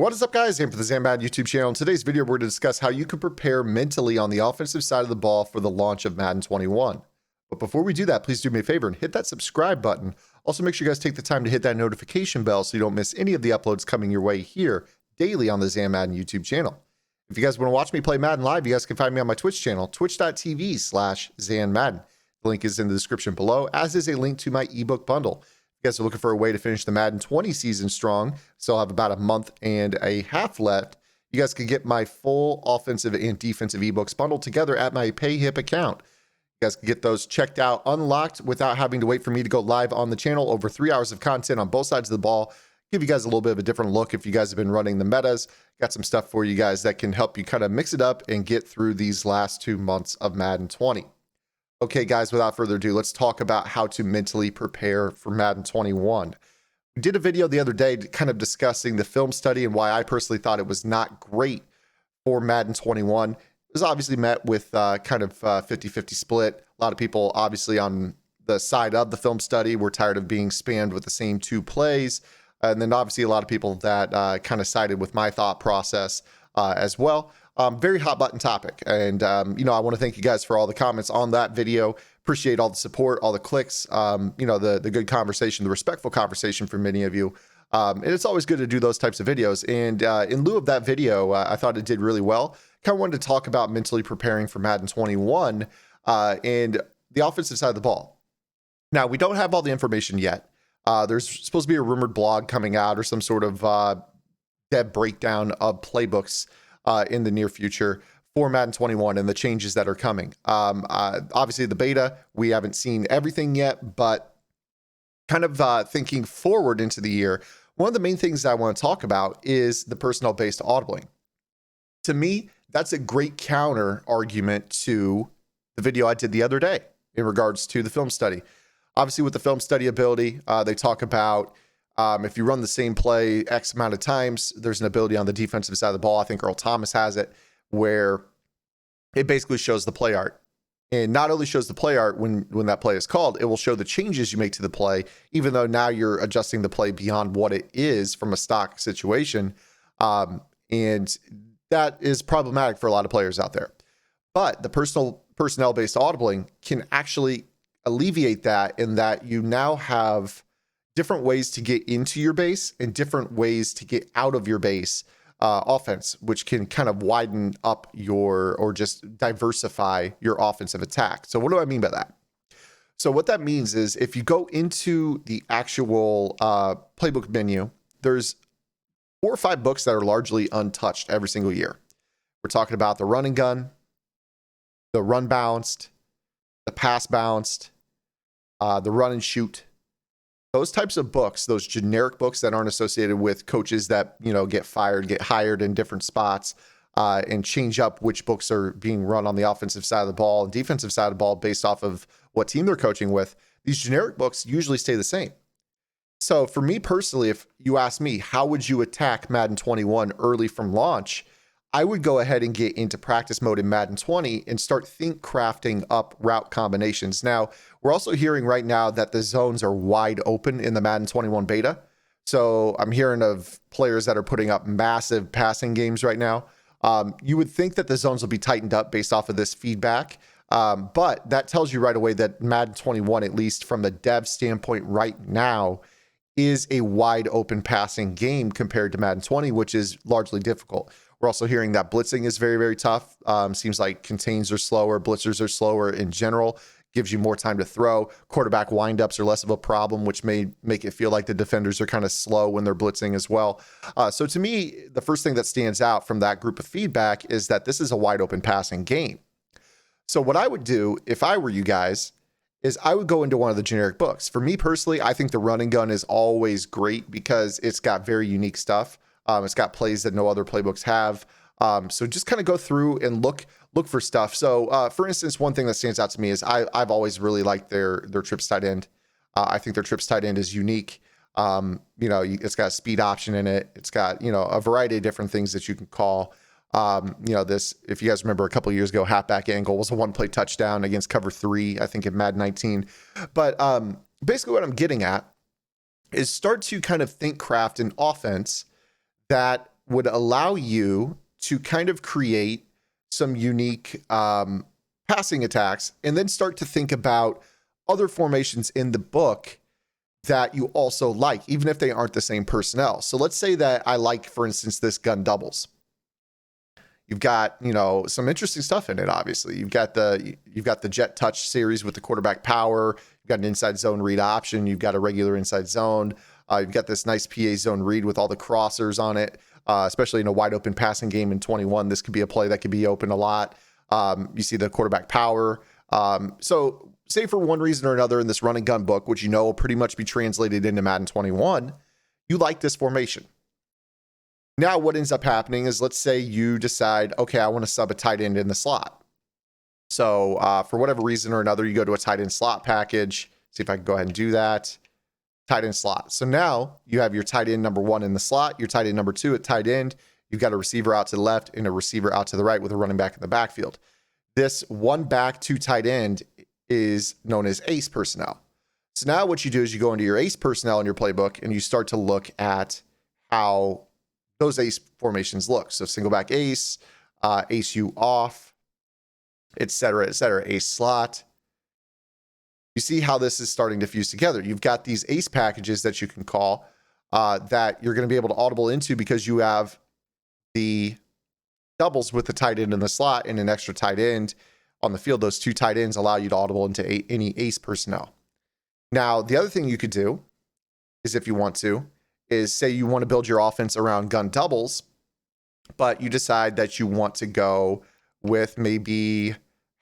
What is up, guys? I'm for the Madden YouTube channel. In today's video, we're going to discuss how you can prepare mentally on the offensive side of the ball for the launch of Madden 21. But before we do that, please do me a favor and hit that subscribe button. Also, make sure you guys take the time to hit that notification bell so you don't miss any of the uploads coming your way here daily on the Madden YouTube channel. If you guys want to watch me play Madden live, you guys can find me on my Twitch channel, twitch.tv/ZanMadden. The link is in the description below, as is a link to my ebook bundle. If you guys are looking for a way to finish the Madden 20 season strong, still have about a month and a half left, you guys can get my full offensive and defensive ebooks bundled together at my PayHip account. You guys can get those checked out, unlocked, without having to wait for me to go live on the channel. Over 3 hours of content on both sides of the ball. Give you guys a little bit of a different look if you guys have been running the metas. Got some stuff for you guys that can help you kind of mix it up and get through these last 2 months of Madden 20. Okay, guys, without further ado, let's talk about how to mentally prepare for Madden 21. We did a video the other day kind of discussing the film study and why I personally thought it was not great for Madden 21. It was obviously met with kind of 50-50 split. A lot of people obviously on the side of the film study were tired of being spammed with the same 2 plays. And then obviously a lot of people that kind of sided with my thought process as well. Very hot button topic. And, I want to thank you guys for all the comments on that video. Appreciate all the support, all the clicks, the good conversation, the respectful conversation from many of you. And it's always good to do those types of videos. And in lieu of that video, I thought it did really well. Kind of wanted to talk about mentally preparing for Madden 21 and the offensive side of the ball. Now, we don't have all the information yet. There's supposed to be a rumored blog coming out or some sort of dev breakdown of playbooks in the near future for Madden 21 and the changes that are coming. Obviously, the beta, we haven't seen everything yet, but kind of thinking forward into the year, one of the main things that I want to talk about is the personnel-based audibling. To me, that's a great counter argument to the video I did the other day in regards to the film study. Obviously, with the film study ability, they talk about if you run the same play X amount of times, there's an ability on the defensive side of the ball. I think Earl Thomas has it, where it basically shows the play art. And not only shows the play art when that play is called, it will show the changes you make to the play, even though now you're adjusting the play beyond what it is from a stock situation. And that is problematic for a lot of players out there. But the personnel-based audibling can actually alleviate that, in that you now have different ways to get into your base and different ways to get out of your base offense, which can kind of widen up or just diversify your offensive attack. So what do I mean by that? So what that means is if you go into the actual playbook menu, there's 4 or 5 books that are largely untouched every single year. We're talking about the run and gun, the run bounced, the pass bounced, the run and shoot. Those types of books, those generic books that aren't associated with coaches that, get fired, get hired in different spots, and change up which books are being run on the offensive side of the ball and defensive side of the ball based off of what team they're coaching with, these generic books usually stay the same. So for me personally, if you ask me, how would you attack Madden 21 early from launch? I would go ahead and get into practice mode in Madden 20 and start crafting up route combinations. Now, we're also hearing right now that the zones are wide open in the Madden 21 beta. So I'm hearing of players that are putting up massive passing games right now. You would think that the zones will be tightened up based off of this feedback. But that tells you right away that Madden 21, at least from the dev standpoint right now, is a wide open passing game compared to Madden 20, which is largely difficult. We're also hearing that blitzing is very, very tough. Seems like contains are slower, blitzers are slower in general, gives you more time to throw. Quarterback windups are less of a problem, which may make it feel like the defenders are kind of slow when they're blitzing as well. So to me, the first thing that stands out from that group of feedback is that this is a wide open passing game. So what I would do if I were you guys is I would go into one of the generic books. For me personally, I think the run and gun is always great because it's got very unique stuff. It's got plays that no other playbooks have. So just kind of go through and look for stuff. So for instance, one thing that stands out to me is I've always really liked their trips tight end. I think their trips tight end is unique. It's got a speed option in it. It's got, a variety of different things that you can call. This, if you guys remember a couple of years ago, halfback angle was a 1-play touchdown against cover 3, I think in Madden 19. But basically what I'm getting at is start to kind of craft an offense that would allow you to kind of create some unique passing attacks and then start to think about other formations in the book that you also like, even if they aren't the same personnel. So let's say that I like, for instance, this gun doubles. You've got, some interesting stuff in it. Obviously, you've got the jet touch series with the quarterback power. You've got an inside zone read option. You've got a regular inside zone. You've got this nice PA zone read with all the crossers on it, especially in a wide open passing game in 21. This could be a play that could be open a lot. You see the quarterback power. So say for one reason or another in this run and gun book, which will pretty much be translated into Madden 21, you like this formation. Now what ends up happening is, let's say you decide, okay, I want to sub a tight end in the slot. So for whatever reason or another, you go to a tight end slot package. See if I can go ahead and do that. Tight end slot. So now you have your tight end number 1 in the slot, your tight end number 2 at tight end. You've got a receiver out to the left and a receiver out to the right with a running back in the backfield. This 1 back 2 tight end is known as ace personnel. So now what you do is you go into your ace personnel in your playbook and you start to look at how those ace formations look. So single back ace, ace U off, et cetera, ace slot. You see how this is starting to fuse together. You've got these ace packages that you can call that you're going to be able to audible into because you have the doubles with the tight end in the slot and an extra tight end on the field. Those 2 tight ends allow you to audible into any ace personnel. Now, the other thing you could do is, if you want to, is say you want to build your offense around gun doubles, but you decide that you want to go with maybe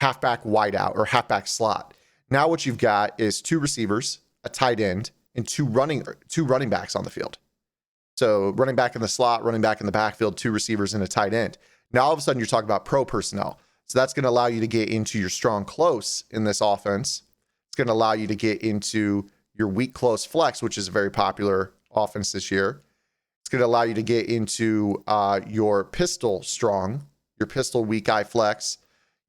halfback wideout or halfback slot. Now what you've got is 2 receivers, a tight end, and two running backs on the field. So running back in the slot, running back in the backfield, 2 receivers and a tight end. Now all of a sudden you're talking about pro personnel. So that's going to allow you to get into your strong close in this offense. It's going to allow you to get into your weak close flex, which is a very popular offense this year. It's going to allow you to get into your pistol strong, your pistol weak eye flex.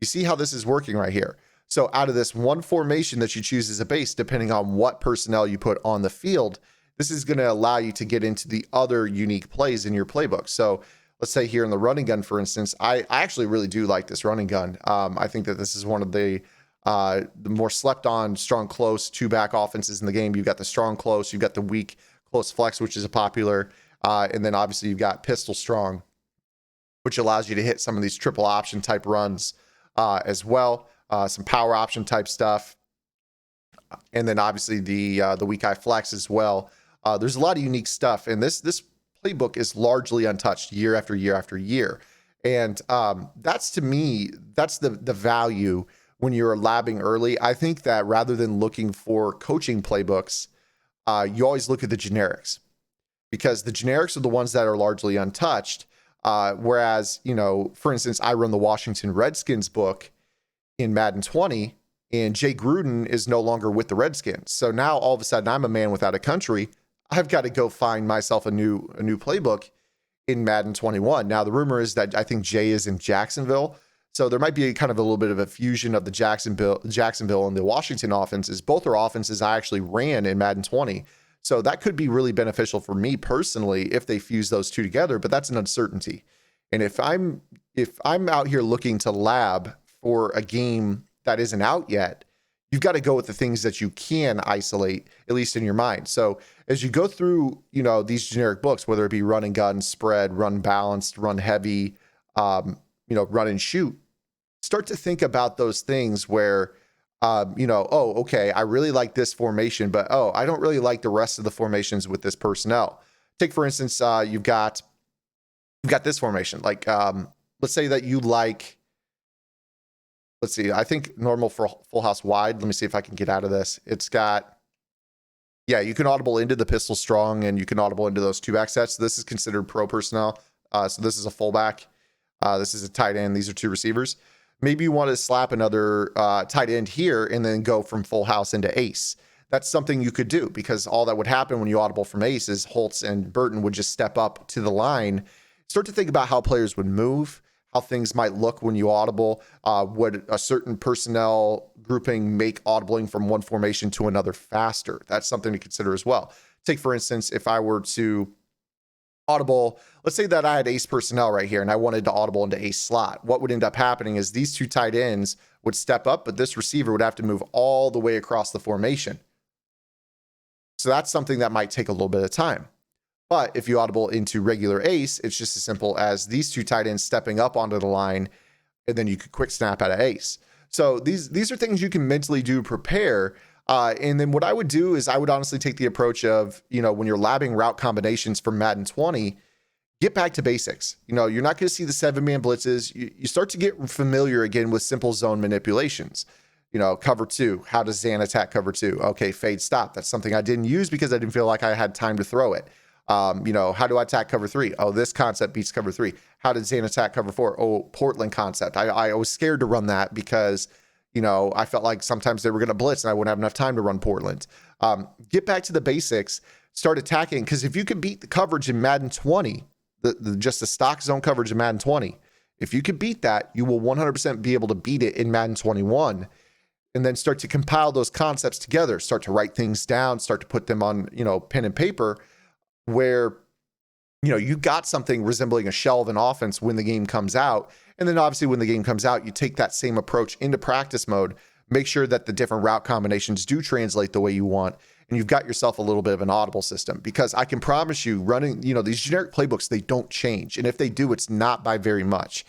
You see how this is working right here. So out of this one formation that you choose as a base, depending on what personnel you put on the field, this is going to allow you to get into the other unique plays in your playbook. So let's say here in the running gun, for instance, I actually really do like this running gun. I think that this is one of the more slept on strong close 2-back offenses in the game. You've got the strong close, you've got the weak close flex, which is a popular, and then obviously you've got pistol strong, which allows you to hit some of these triple option type runs as well, some power option type stuff, and then obviously the weak eye flex as well. There's a lot of unique stuff, and this playbook is largely untouched year after year after year, and that's, to me, that's the value when you're labbing early. I think that rather than looking for coaching playbooks, you always look at the generics, because the generics are the ones that are largely untouched. Whereas, for instance, I run the Washington Redskins book in Madden 20, and Jay Gruden is no longer with the Redskins. So now all of a sudden I'm a man without a country. I've got to go find myself a new playbook in Madden 21. Now the rumor is that I think Jay is in Jacksonville. So there might be kind of a little bit of a fusion of the Jacksonville and the Washington offenses. Both are offenses I actually ran in Madden 20. So that could be really beneficial for me personally if they fuse those two together, but that's an uncertainty. And if I'm out here looking to lab for a game that isn't out yet, you've got to go with the things that you can isolate, at least in your mind. So as you go through, these generic books, whether it be run and gun, spread, run balanced, run heavy, run and shoot, start to think about those things where, okay, I really like this formation, but I don't really like the rest of the formations with this personnel. Take, for instance, you've got this formation. Like, let's say that you like, let's see, I think normal for full house wide. Let me see if I can get out of this. It's got, you can audible into the pistol strong, and you can audible into those 2-back sets. This is considered pro personnel. So this is a fullback. This is a tight end. These are 2 receivers. Maybe you want to slap another tight end here and then go from full house into ace. That's something you could do, because all that would happen when you audible from ace is Holtz and Burton would just step up to the line. Start to think about how players would move, how things might look when you audible. Would a certain personnel grouping make audibling from one formation to another faster? That's something to consider as well. Take, for instance, if I were to audible. Let's say that I had ace personnel right here and I wanted to audible into ace slot. What would end up happening is these two tight ends would step up, but this receiver would have to move all the way across the formation. So that's something that might take a little bit of time. But if you audible into regular ace, it's just as simple as these two tight ends stepping up onto the line, and then you could quick snap out of ace. So these are things you can mentally do to prepare. And then what I would do is I would honestly take the approach of, when you're labbing route combinations for Madden 20, get back to basics. You're not going to see the 7-man blitzes. You start to get familiar again with simple zone manipulations. Cover 2. How does Zan attack cover 2? Okay, fade stop. That's something I didn't use because I didn't feel like I had time to throw it. How do I attack cover 3? Oh, this concept beats cover 3. How did Zan attack cover 4? Oh, Portland concept. I was scared to run that because, I felt like sometimes they were going to blitz and I wouldn't have enough time to run Portland. Get back to the basics, start attacking. Because if you could beat the coverage in Madden 20, just the stock zone coverage in Madden 20, if you could beat that, you will 100% be able to beat it in Madden 21. And then start to compile those concepts together, start to write things down, start to put them on, pen and paper, where you got something resembling a shell of an offense when the game comes out. And then obviously when the game comes out, you take that same approach into practice mode, make sure that the different route combinations do translate the way you want, and you've got yourself a little bit of an audible system. Because I can promise you, running these generic playbooks, they don't change, and if they do, it's not by very much.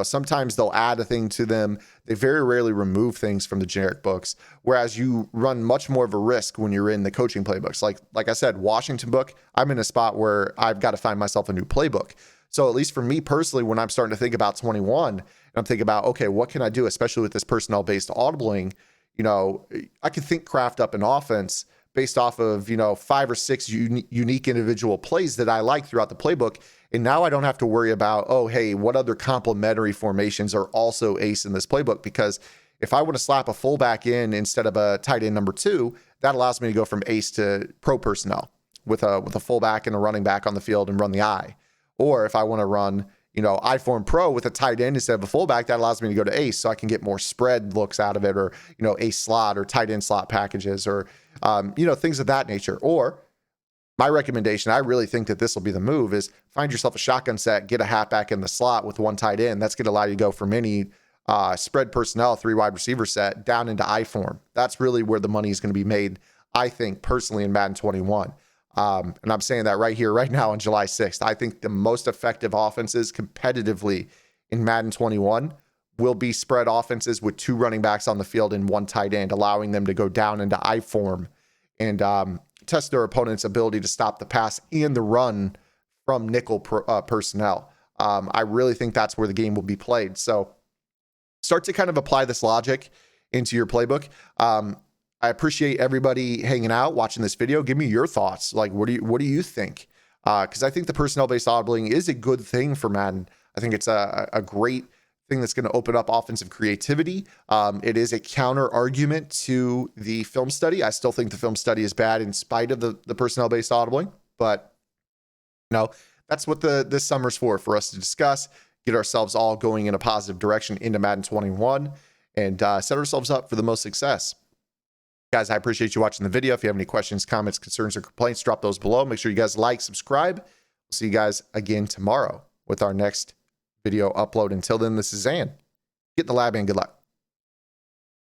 Sometimes they'll add a thing to them. They very rarely remove things from the generic books, whereas you run much more of a risk when you're in the coaching playbooks. Like I said, Washington book, I'm in a spot where I've got to find myself a new playbook. So at least for me personally, when I'm starting to think about 21, and I'm thinking about, okay, what can I do, especially with this personnel-based audibling? I could craft up an offense based off of, 5 or 6 unique individual plays that I like throughout the playbook. And now I don't have to worry about, oh, hey, what other complementary formations are also ace in this playbook? Because if I want to slap a fullback in instead of a tight end number 2, that allows me to go from ace to pro personnel with a fullback and a running back on the field and run the I. Or if I want to run, I form pro with a tight end instead of a fullback, that allows me to go to ace so I can get more spread looks out of it, or, ace slot or tight end slot packages, or, things of that nature. Or my recommendation, I really think that this will be the move, is find yourself a shotgun set, get a halfback in the slot with one tight end. That's going to allow you to go from any spread personnel, 3 wide receiver set down into I form. That's really where the money is going to be made, I think, personally, in Madden 21. And I'm saying that right here, right now on July 6th. I think the most effective offenses competitively in Madden 21 will be spread offenses with 2 running backs on the field and 1 tight end, allowing them to go down into I form and test their opponent's ability to stop the pass and the run from nickel personnel. I really think that's where the game will be played. So start to kind of apply this logic into your playbook. I appreciate everybody hanging out, watching this video. Give me your thoughts. Like, what do you think? Because I think the personnel-based audibling is a good thing for Madden. I think it's a great thing that's going to open up offensive creativity. It is a counter argument to the film study. I still think the film study is bad in spite of the personnel-based audibling, but that's what this summer's for us to discuss, get ourselves all going in a positive direction into Madden 21, and set ourselves up for the most success. Guys, I appreciate you watching the video. If you have any questions, comments, concerns, or complaints, drop those below. Make sure you guys like, subscribe. We'll see you guys again tomorrow with our next video upload. Until then, this is Zan. Get in the lab and good luck.